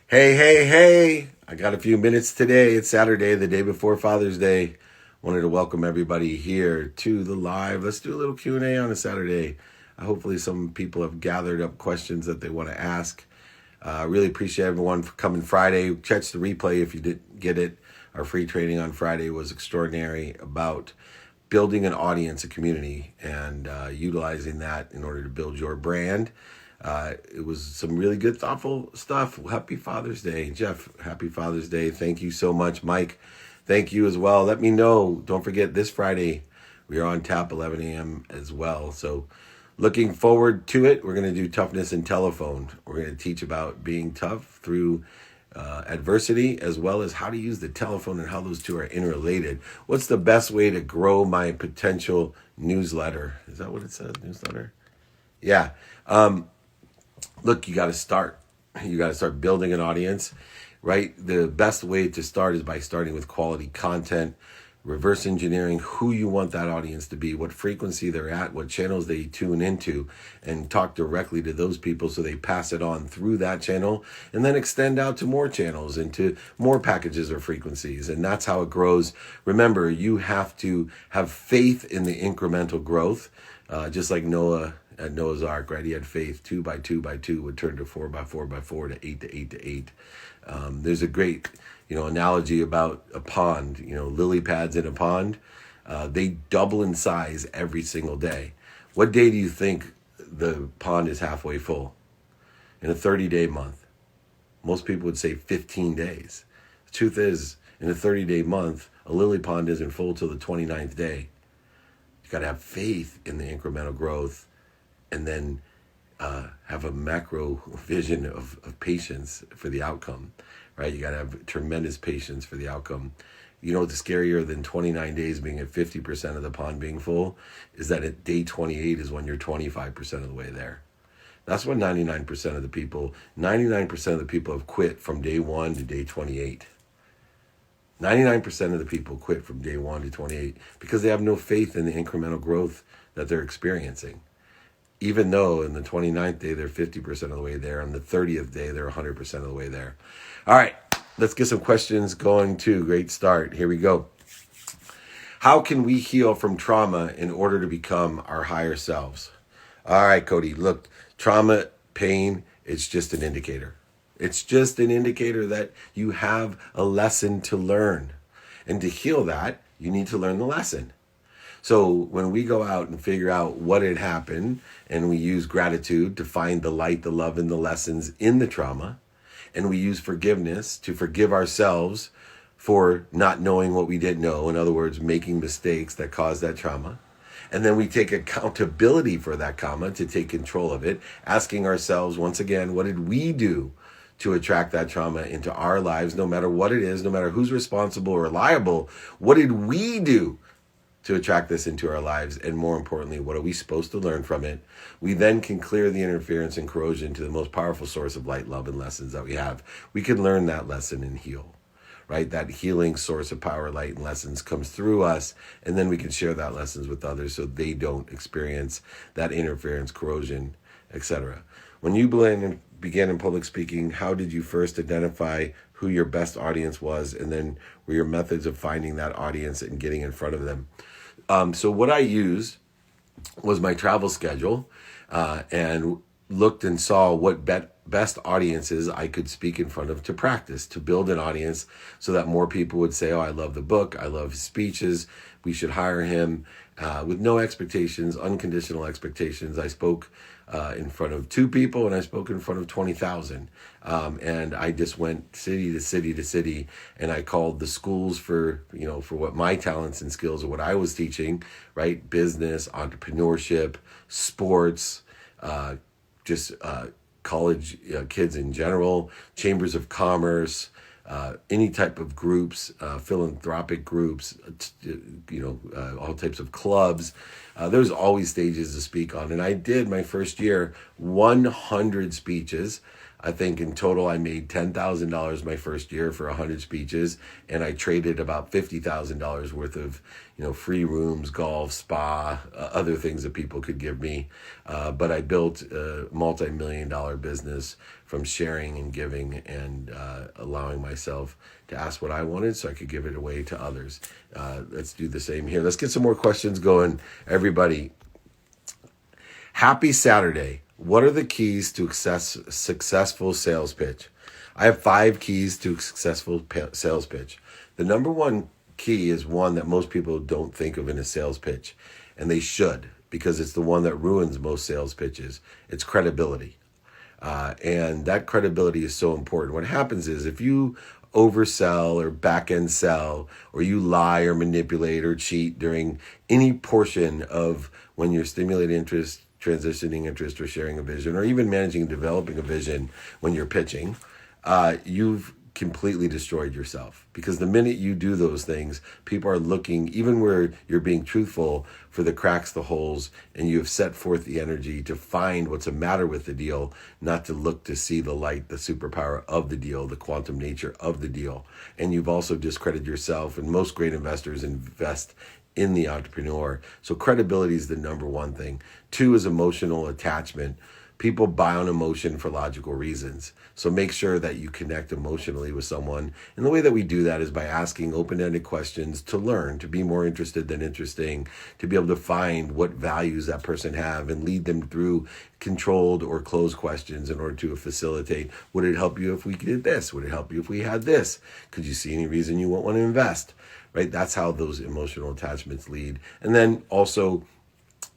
Hey, hey, hey. I got a few minutes today. It's Saturday, the day before Father's Day. Wanted to welcome everybody here to the live. Let's do a little Q&A on a Saturday. Hopefully some people have gathered up questions that they want to ask. Really appreciate everyone for coming Friday. Catch the replay if you didn't get it. Our free training on Friday was extraordinary about building an audience, a community, and utilizing that in order to build your brand. It was some really good, thoughtful stuff. Happy Father's Day. Jeff, happy Father's Day. Thank you so much. Mike, thank you as well. Let me know. Don't forget this Friday, we are on tap 11 a.m. as well. So looking forward to it. We're going to do toughness and telephone. We're going to teach about being tough through adversity, as well as how to use the telephone and how those two are interrelated. What's the best way to grow my potential newsletter? Is that what it says? Newsletter? Yeah. Look, you got to start. You got to start building an audience, right? The best way to start is by starting with quality content, reverse engineering who you want that audience to be, what frequency they're at, what channels they tune into, and talk directly to those people so they pass it on through that channel and then extend out to more channels and to more packages or frequencies. And that's how it grows. Remember, you have to have faith in the incremental growth, just like Noah at Noah's Ark, right? He had faith. 2 by 2 by 2 would turn to 4 by 4 by 4 to 8 to 8 to 8. There's a great, analogy about a pond. Lily pads in a pond. They double in size every single day. What day do you think the pond is halfway full? In a 30-day month. Most people would say 15 days. The truth is, in a 30-day month, a lily pond isn't full till the 29th day. You got to have faith in the incremental growth, and then have a macro vision of patience for the outcome, right? You got to have tremendous patience for the outcome. You know what's scarier than 29 days being at 50% of the pond being full is that at day 28 is when you're 25% of the way there. That's when 99% of the people have quit from day 1 to day 28. 99% of the people quit from day 1 to 28 because they have no faith in the incremental growth that they're experiencing. Even though in the 29th day, they're 50% of the way there. On the 30th day, they're 100% of the way there. All right, let's get some questions going too. Great start. Here we go. How can we heal from trauma in order to become our higher selves? All right, Cody, look, trauma, pain, it's just an indicator. It's just an indicator that you have a lesson to learn. And to heal that, you need to learn the lesson. So when we go out and figure out what had happened, and we use gratitude to find the light, the love, and the lessons in the trauma, and we use forgiveness to forgive ourselves for not knowing what we didn't know, in other words, making mistakes that caused that trauma, and then we take accountability for that trauma to take control of it, asking ourselves, once again, what did we do to attract that trauma into our lives, no matter what it is, no matter who's responsible or liable? What did we do to attract this into our lives? And more importantly, what are we supposed to learn from it? We then can clear the interference and corrosion to the most powerful source of light, love, and lessons that we have. We can learn that lesson and heal, right? That healing source of power, light, and lessons comes through us, and then we can share that lessons with others so they don't experience that interference, corrosion, etc. When you began in public speaking, how did you first identify who your best audience was, and then were your methods of finding that audience and getting in front of them? So what I used was my travel schedule and looked and saw what best audiences I could speak in front of to practice, to build an audience so that more people would say, oh, I love the book, I love his speeches, we should hire him, with no expectations, unconditional expectations. I spoke in front of 2 people, and I spoke in front of 20,000. And I just went city to city to city, and I called the schools for what my talents and skills or what I was teaching, right? Business, entrepreneurship, sports, college kids in general, chambers of commerce, any type of groups, philanthropic groups, all types of clubs. There's always stages to speak on. And I did my first year, 100 speeches. I think in total I made $10,000 my first year for 100 speeches, and I traded about $50,000 worth of, free rooms, golf, spa, other things that people could give me. But I built a multi-million-dollar business from sharing and giving and allowing myself to ask what I wanted so I could give it away to others. Let's do the same here. Let's get some more questions going, everybody. Happy Saturday. What are the keys to successful sales pitch? I have 5 keys to successful sales pitch. The number one key is one that most people don't think of in a sales pitch, and they should, because it's the one that ruins most sales pitches. It's credibility. And that credibility is so important. What happens is if you oversell or back end sell, or you lie or manipulate or cheat during any portion of when you're stimulating interest, transitioning interest, or sharing a vision, or even managing and developing a vision when you're pitching, you've completely destroyed yourself. Because the minute you do those things, people are looking, even where you're being truthful, for the cracks, the holes, and you have set forth the energy to find what's the matter with the deal, not to look to see the light, the superpower of the deal, the quantum nature of the deal. And you've also discredited yourself, and most great investors invest in the entrepreneur. So credibility is the number one thing. 2 is emotional attachment. People buy on emotion for logical reasons. So make sure that you connect emotionally with someone. And the way that we do that is by asking open-ended questions to learn, to be more interested than interesting, to be able to find what values that person have and lead them through controlled or closed questions in order to facilitate. Would it help you if we did this? Would it help you if we had this? Could you see any reason you won't want to invest? Right? That's how those emotional attachments lead. And then also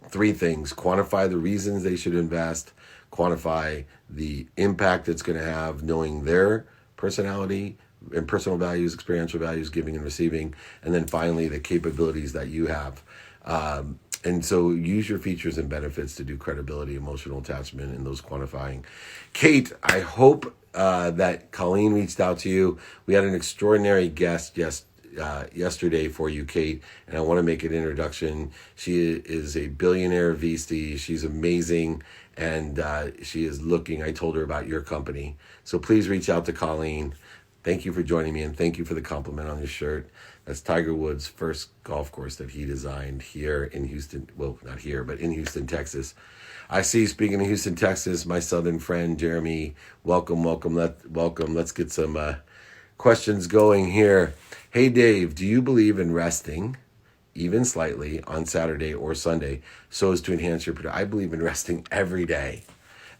3 things: quantify the reasons they should invest, quantify the impact it's going to have, knowing their personality and personal values, experiential values, giving and receiving, and then finally the capabilities that you have. And so use your features and benefits to do credibility, emotional attachment, and those quantifying. Kate, I hope that Colleen reached out to you. We had an extraordinary guest yesterday for you, Kate, and I want to make an introduction. She is a billionaire VC. She's amazing, and she is looking. I told her about your company, so please reach out to Colleen. Thank you for joining me, and thank you for the compliment on your shirt. That's Tiger Woods' first golf course that he designed here in Houston. Well, not here, but in Houston, Texas. I see, speaking of Houston, Texas, my southern friend, Jeremy. Welcome. Let's get some questions going here. Hey, Dave, do you believe in resting, even slightly, on Saturday or Sunday, so as to enhance your production? I believe in resting every day.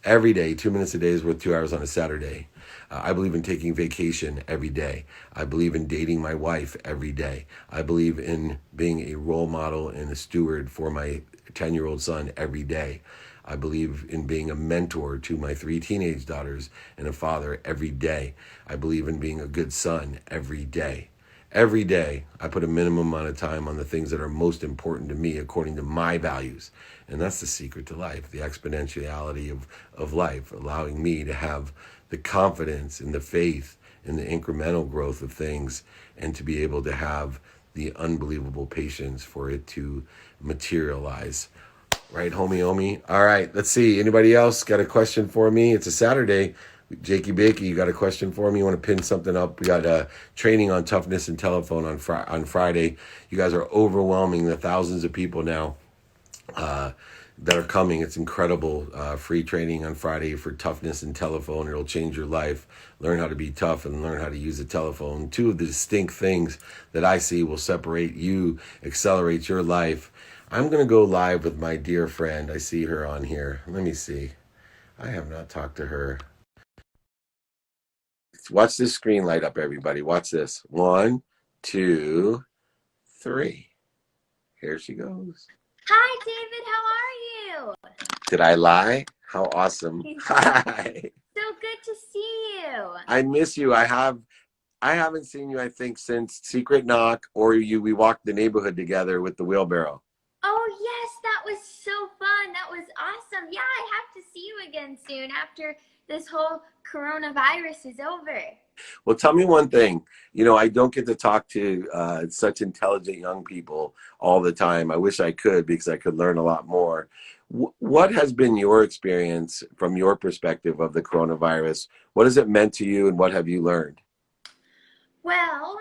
Every day, 2 minutes a day is worth 2 hours on a Saturday. I believe in taking vacation every day. I believe in dating my wife every day. I believe in being a role model and a steward for my 10-year-old son every day. I believe in being a mentor to my 3 teenage daughters and a father every day. I believe in being a good son every day. Every day, I put a minimum amount of time on the things that are most important to me according to my values. And that's the secret to life, the exponentiality of life, allowing me to have the confidence and the faith in the incremental growth of things, and to be able to have the unbelievable patience for it to materialize. Right, homie? All right, let's see. Anybody else got a question for me? It's a Saturday. Jakey Bakey, you got a question for me? You want to pin something up? We got training on toughness and telephone on Friday. You guys are overwhelming the thousands of people now that are coming. It's incredible. Free training on Friday for toughness and telephone. It'll change your life. Learn how to be tough and learn how to use a telephone. 2 of the distinct things that I see will separate you, accelerate your life. I'm going to go live with my dear friend. I see her on here. Let me see. I have not talked to her. Watch this screen light up, everybody. Watch this. 1, 2, 3. Here she goes. Hi, David. How are you? Did I lie? How awesome. Hi. So good to see you. I miss you. I haven't seen you, I think, since Secret Knock, or we walked the neighborhood together with the wheelbarrow. Oh, yes. That was so fun. That was awesome. Yeah, I have to see you again soon after this whole coronavirus is over. Well, tell me one thing. You know, I don't get to talk to such intelligent young people all the time. I wish I could because I could learn a lot more. What has been your experience from your perspective of the coronavirus? What has it meant to you and what have you learned? Well,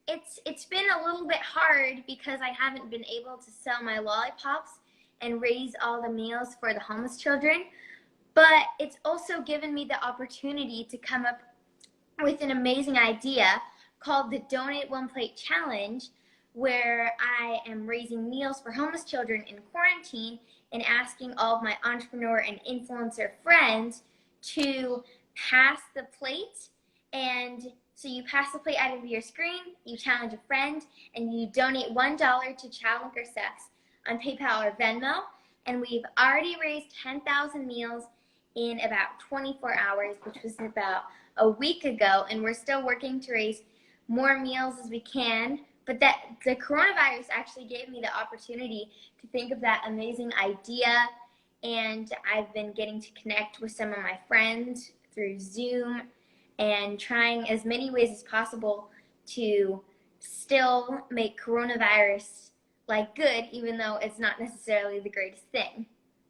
it's been a little bit hard because I haven't been able to sell my lollipops and raise all the meals for the homeless children. But it's also given me the opportunity to come up with an amazing idea called the Donate One Plate Challenge, where I am raising meals for homeless children in quarantine and asking all of my entrepreneur and influencer friends to pass the plate. And so you pass the plate out of your screen, you challenge a friend, and you donate $1 to Child Hunger Sucks on PayPal or Venmo. And we've already raised 10,000 meals in about 24 hours, which was about a week ago, and we're still working to raise more meals as we can. But that the coronavirus actually gave me the opportunity to think of that amazing idea, and I've been getting to connect with some of my friends through Zoom and trying as many ways as possible to still make coronavirus like good, even though it's not necessarily the greatest thing.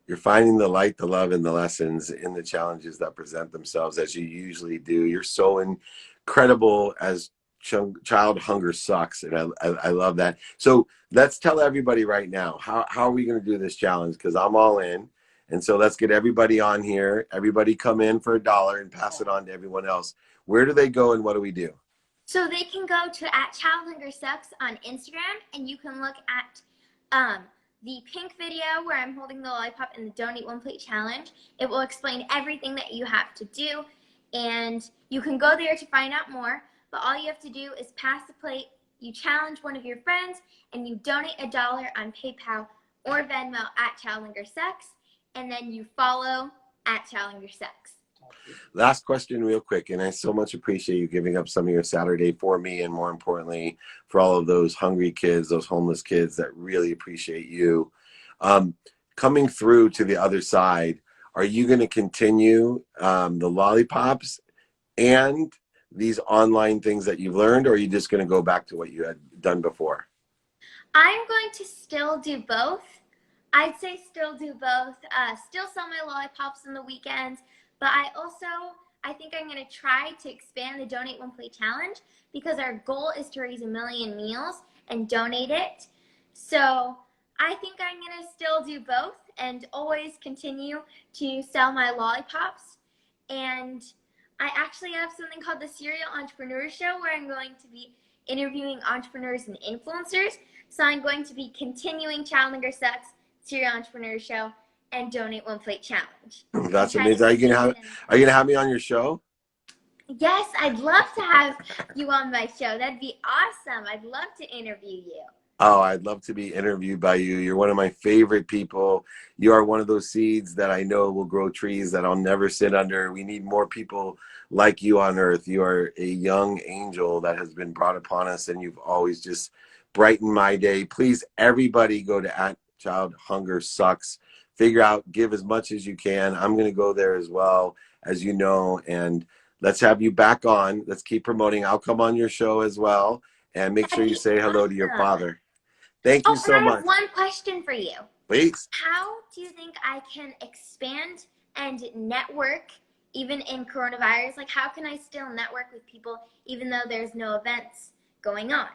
You're finding the light, the love, and the lessons in the challenges that present themselves as you usually do. You're so incredible as Child Hunger Sucks, and I love that. So let's tell everybody right now, how are we going to do this challenge? Because I'm all in. And so let's get everybody on here. Everybody come in for $1 and pass it on to everyone else. Where do they go and what do we do? So they can go to @ChildHungerSucks on Instagram, and you can look at the pink video where I'm holding the lollipop in the Donate One Plate Challenge. It will explain everything that you have to do, and you can go there to find out more. But all you have to do is pass the plate, you challenge one of your friends, and you donate $1 on PayPal or Venmo @ChildHungerSucks, and then you follow @ChildHungerSucks. Last question real quick, and I so much appreciate you giving up some of your Saturday for me, and more importantly, for all of those hungry kids, those homeless kids that really appreciate you. Coming through to the other side, are you going to continue the lollipops and these online things that you've learned, or are you just going to go back to what you had done before? I'm going to still do both. I'd say still do both. Still sell my lollipops on the weekends, but I think I'm going to try to expand the Donate One Plate Challenge because our goal is to raise 1 million meals and donate it. So I think I'm going to still do both and always continue to sell my lollipops. And I actually have something called the Serial Entrepreneur Show where I'm going to be interviewing entrepreneurs and influencers. So I'm going to be continuing Child Hunger Sucks, Serial Entrepreneur Show, and Donate One Plate Challenge. That's amazing. Are you gonna have me on your show? Yes, I'd love to have you on my show. That'd be awesome. I'd love to interview you. Oh, I'd love to be interviewed by you. You're one of my favorite people. You are one of those seeds that I know will grow trees that I'll never sit under. We need more people like you on earth. You are a young angel that has been brought upon us, and you've always just brightened my day. Please, everybody go to @Child Hunger Sucks. Figure out, give as much as you can. I'm going to go there as well, as you know, and let's have you back on. Let's keep promoting. I'll come on your show as well, and make sure you say hello to your father. Thank you so much. I have one question for you. Please. How do you think I can expand and network even in coronavirus? Like, how can I still network with people even though there's no events going on?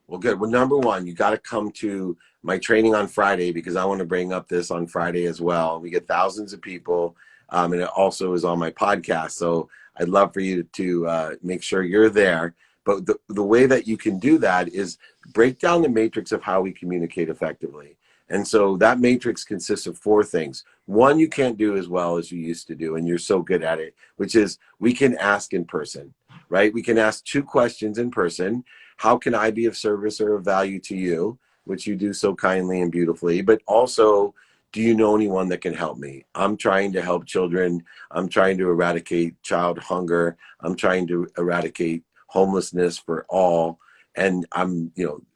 Well, good. Well, number one, you got to come to my training on Friday because I want to bring up this on Friday as well. We get thousands of people, and it also is on my podcast. So I'd love for you to make sure you're there. But the way that you can do that is break down the matrix of how we communicate effectively. And so that matrix consists of 4 things. One, you can't do as well as you used to do, and you're so good at it, which is we can ask in person, right? We can ask 2 questions in person. How can I be of service or of value to you, which you do so kindly and beautifully, but also, do you know anyone that can help me? I'm trying to help children. I'm trying to eradicate child hunger. I'm trying to eradicate homelessness for all. And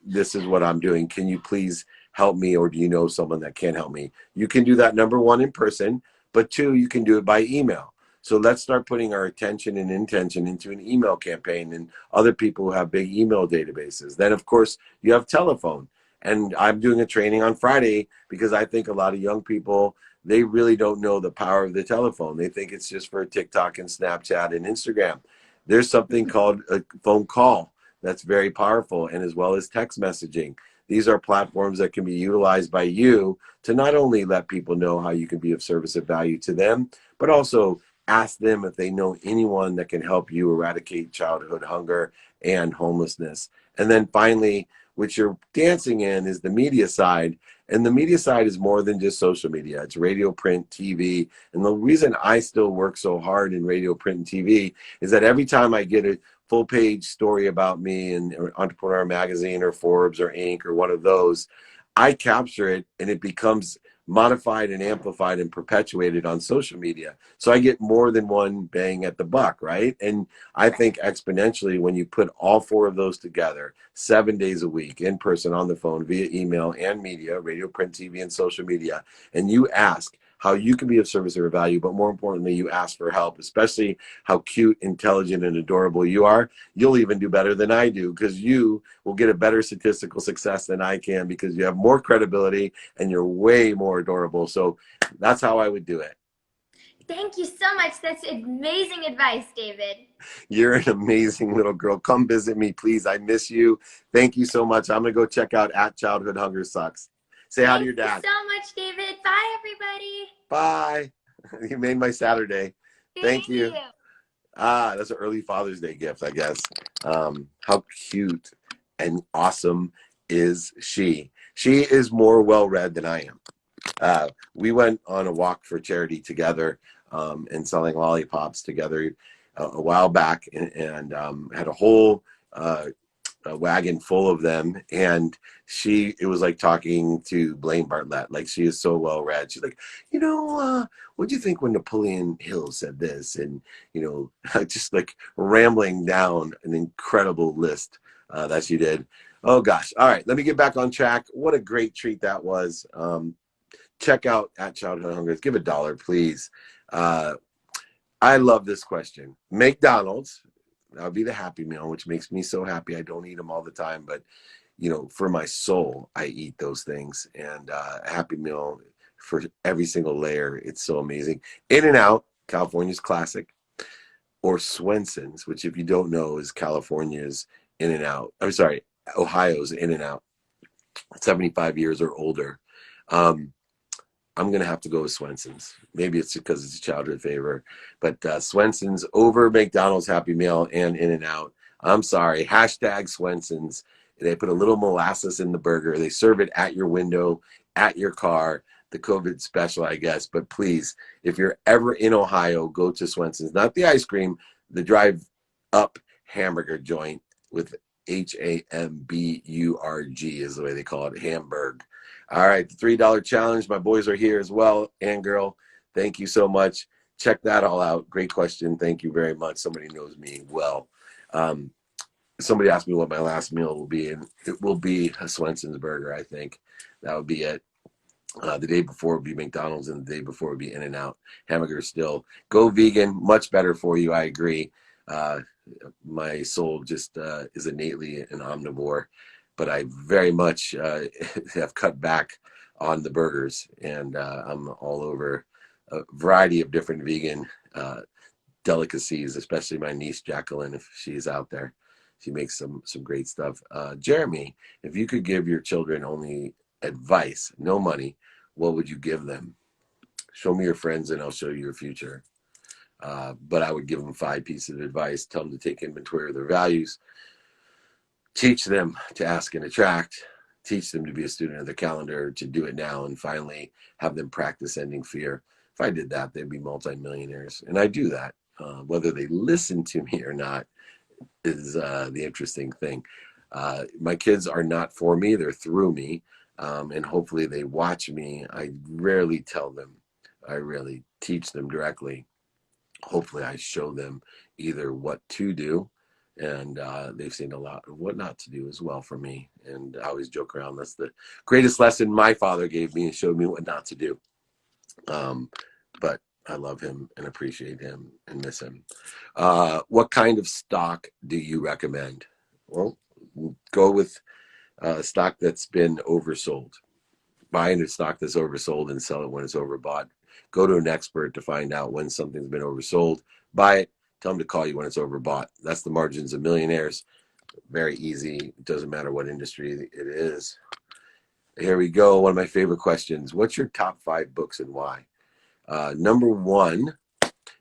this is what I'm doing. Can you please help me? Or do you know someone that can help me? You can do that, number 1, in person, but 2, you can do it by email. So let's start putting our attention and intention into an email campaign and other people who have big email databases. Then, of course, you have telephone. And I'm doing a training on Friday because I think a lot of young people, they really don't know the power of the telephone. They think it's just for TikTok and Snapchat and Instagram. There's something called a phone call that's very powerful, and as well as text messaging. These are platforms that can be utilized by you to not only let people know how you can be of service and value to them, but also ask them if they know anyone that can help you eradicate childhood hunger and homelessness. And then finally, what you're dancing in is the media side. And the media side is more than just social media. It's radio, print, TV. And the reason I still work so hard in radio, print, and TV is that every time I get a full page story about me in Entrepreneur Magazine or Forbes or Inc. or one of those, I capture it and it becomes modified and amplified and perpetuated on social media. So I get more than one bang at the buck, right? And I think exponentially when you put all four of those together, 7 days a week, in person, on the phone, via email and media, radio, print, TV, and social media, and you ask how you can be of service or value, but more importantly, you ask for help, especially how cute, intelligent, and adorable you are, you'll even do better than I do because you will get a better statistical success than I can because you have more credibility and you're way more adorable. So that's how I would do it. Thank you so much. That's amazing advice, David. You're an amazing little girl. Come visit me, please. I miss you. Thank you so much. I'm going to go check out at Childhood Hunger Sucks. Say hi to your dad. Thank you so much, David. Bye, everybody. Bye. You made my Saturday. Thank you. you. That's an early Father's Day gift, I guess. How cute and awesome is she? She is more well-read than I am. We went on a walk for charity together and selling lollipops together a while back and had a whole a wagon full of them, and it was like talking to Blaine Bartlett. Like, she is so well read. She's like, what do you think when Napoleon Hill said this? And just like rambling down an incredible list that she did. Oh gosh. All right, let me get back on track. What a great treat that was. Check out at Childhood Hunger. Give $1, please. I love this question. McDonald's, that would be the Happy Meal, which makes me so happy. I don't eat them all the time, but for my soul, I eat those things. And a Happy Meal for every single layer, it's so amazing. In-N-Out, California's classic, or Swenson's, which if you don't know is California's In-N-Out. I'm sorry, Ohio's In-N-Out, 75 years or older. I'm going to have to go with Swenson's. Maybe it's because it's a childhood favorite. But Swenson's over McDonald's Happy Meal and In-N-Out. I'm sorry. Hashtag Swenson's. They put a little molasses in the burger. They serve it at your window, at your car. The COVID special, I guess. But please, if you're ever in Ohio, go to Swenson's. Not the ice cream, the drive-up hamburger joint with Hamburg is the way they call it, Hamburg. All right, the $3 challenge. My boys are here as well. And girl, thank you so much. Check that all out. Great question. Thank you very much. Somebody knows me well. Somebody asked me what my last meal will be, and it will be a Swenson's burger, I think. That would be it. The day before would be McDonald's, and the day before would be In-N-Out. Hamburger still. Go vegan. Much better for you. I agree. My soul just is innately an omnivore. But I very much have cut back on the burgers, and I'm all over a variety of different vegan delicacies, especially my niece Jacqueline, if she's out there. She makes some great stuff. Jeremy, if you could give your children only advice, no money, what would you give them? Show me your friends and I'll show you your future. But I would give them 5 pieces of advice. Tell them to take inventory of their values. Teach them to ask and attract, teach them to be a student of the calendar, to do it now, and finally have them practice ending fear. If I did that, they'd be multimillionaires. And I do that. Whether they listen to me or not is the interesting thing. My kids are not for me, they're through me. And hopefully they watch me. I rarely tell them. I really teach them directly. Hopefully I show them either what to do, and they've seen a lot of what not to do as well from me. And I always joke around, that's the greatest lesson my father gave me and showed me what not to do. But I love him and appreciate him and miss him. What kind of stock do you recommend? Well, go with stock that's been oversold. Buy into stock that's oversold and sell it when it's overbought. Go to an expert to find out when something's been oversold. Buy it. Tell them to call you when it's overbought. That's the margins of millionaires. Very easy. It doesn't matter what industry it is. Here we go. One of my favorite questions. What's your top 5 books and why? Number 1,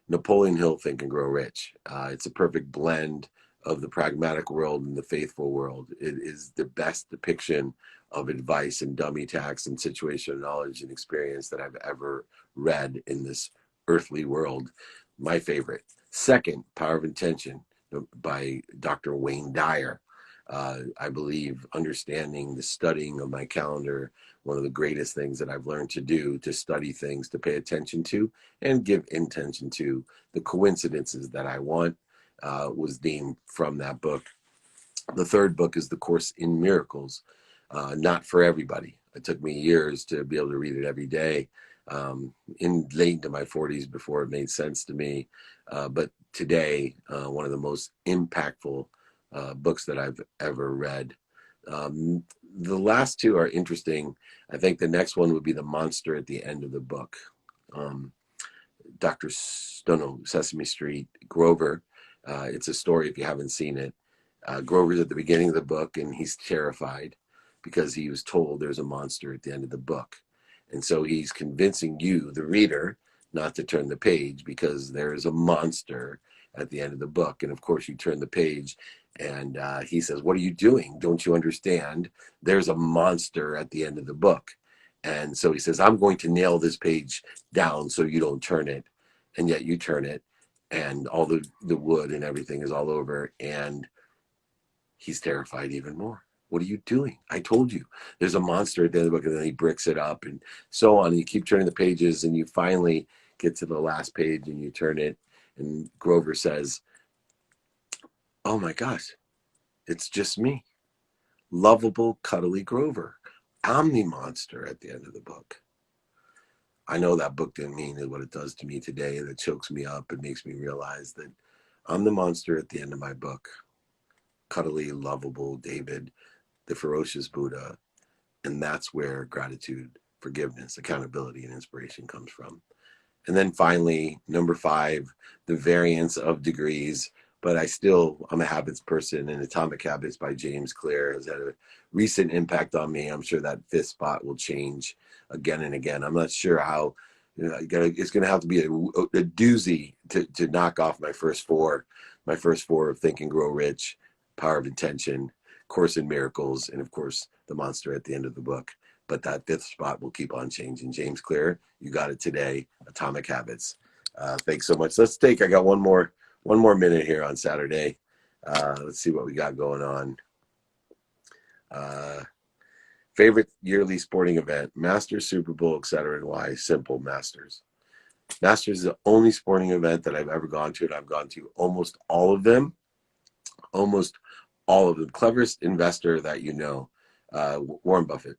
Napoleon Hill, Think and Grow Rich. It's a perfect blend of the pragmatic world and the faithful world. It is the best depiction of advice and dummy tax and situational knowledge and experience that I've ever read in this earthly world. My favorite. Second, Power of Intention by Dr. Wayne Dyer. I believe understanding the studying of my calendar, one of the greatest things that I've learned to do, to study things, to pay attention to, and give intention to the coincidences that I want, was named from that book. The third book is The Course in Miracles. Not for everybody. It took me years to be able to read it every day, in late into my 40s before it made sense to me. But today, one of the most impactful books that I've ever read. The last 2 are interesting. I think the next one would be The Monster at the End of the Book. Dr. Stono, Sesame Street, Grover. It's a story if you haven't seen it. Grover's at the beginning of the book and he's terrified because he was told there's a monster at the end of the book. And so he's convincing you, the reader, not to turn the page because there is a monster at the end of the book. And of course, you turn the page and he says, "What are you doing? Don't you understand? There's a monster at the end of the book." And so he says, "I'm going to nail this page down so you don't turn it." And yet you turn it and all the wood and everything is all over. And he's terrified even more. "What are you doing? I told you there's a monster at the end of the book." And then he bricks it up and so on. And you keep turning the pages and you finally get to the last page and you turn it. And Grover says, "Oh my gosh, it's just me. Lovable, cuddly Grover. I'm the monster at the end of the book." I know that book didn't mean what it does to me today. That chokes me up and makes me realize that I'm the monster at the end of my book. Cuddly, lovable David, the ferocious Buddha. And that's where gratitude, forgiveness, accountability, and inspiration comes from. And then finally, number 5, The Variance of Degrees. But I'm a habits person, and Atomic Habits by James Clear has had a recent impact on me. I'm sure that 5th spot will change again and again. I'm not sure how, it's going to have to be a doozy to knock off my first 4 of Think and Grow Rich, Power of Intention, Course in Miracles, and of course, the monster at the end of the book. But that 5th spot will keep on changing. James Clear, you got it today. Atomic Habits. Thanks so much. I got one more minute here on Saturday. Let's see what we got going on. Favorite yearly sporting event: Masters, Super Bowl, etc. And why? Simple. Masters. Masters is the only sporting event that I've ever gone to, and I've gone to almost all of them. Almost all of them. Cleverest investor that you know, Warren Buffett.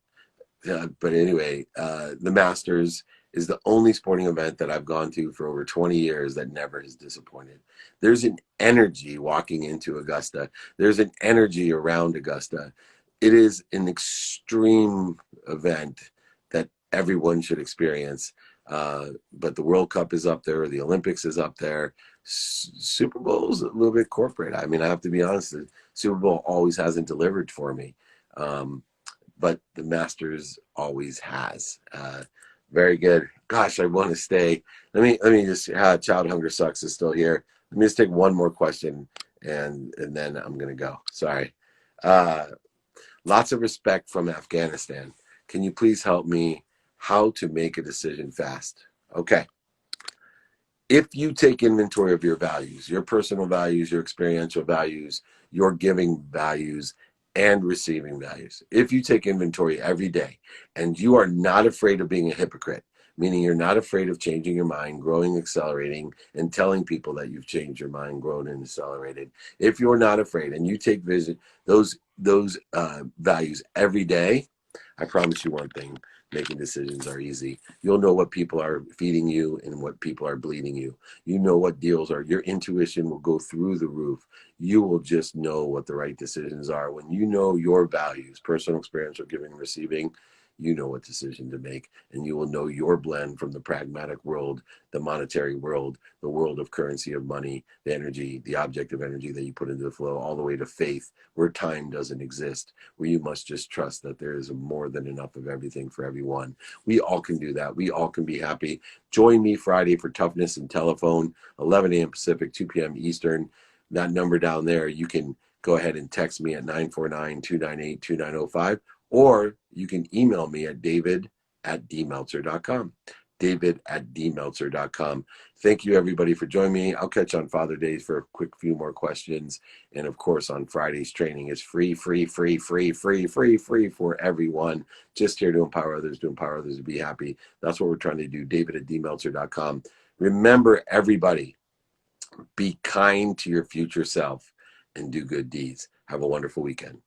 But anyway, the Masters is the only sporting event that I've gone to for over 20 years that never has disappointed. There's an energy walking into Augusta. There's an energy around Augusta. It is an extreme event that everyone should experience. But the World Cup is up there. The Olympics is up there. Super Bowl's a little bit corporate. I mean, I have to be honest. The Super Bowl always hasn't delivered for me. But the Masters always has. Very good. Gosh, I want to stay. Let me just. Child Hunger Sucks is still here. Let me just take one more question, and then I'm gonna go. Sorry. Lots of respect from Afghanistan. Can you please help me how to make a decision fast? Okay. If you take inventory of your values, your personal values, your experiential values, your giving values, and receiving values, if you take inventory every day and you are not afraid of being a hypocrite, meaning you're not afraid of changing your mind, growing, accelerating, and telling people that you've changed your mind, grown, and accelerated, if you're not afraid and you take those values every day, I promise you one thing: making decisions are easy. You'll know what people are feeding you and what people are bleeding you. You know what deals are. Your intuition will go through the roof. You will just know what the right decisions are. When you know your values, personal experience or giving and receiving, you know what decision to make, and you will know your blend from the pragmatic world, the monetary world, the world of currency of money, the energy, the object of energy that you put into the flow, all the way to faith, where time doesn't exist, where you must just trust that there is more than enough of everything for everyone. We all can do that. We all can be happy. Join me Friday for Toughness and Telephone, 11 a.m. Pacific, 2 p.m. Eastern. That number down there, you can go ahead and text me at 949-298-2905, or you can email me at david@dmeltzer.com. david@dmeltzer.com. Thank you, everybody, for joining me. I'll catch you on Father Days for a quick few more questions. And of course, on Friday's training is free for everyone. Just here to empower others to be happy. That's what we're trying to do. david@dmeltzer.com. Remember, everybody, be kind to your future self and do good deeds. Have a wonderful weekend.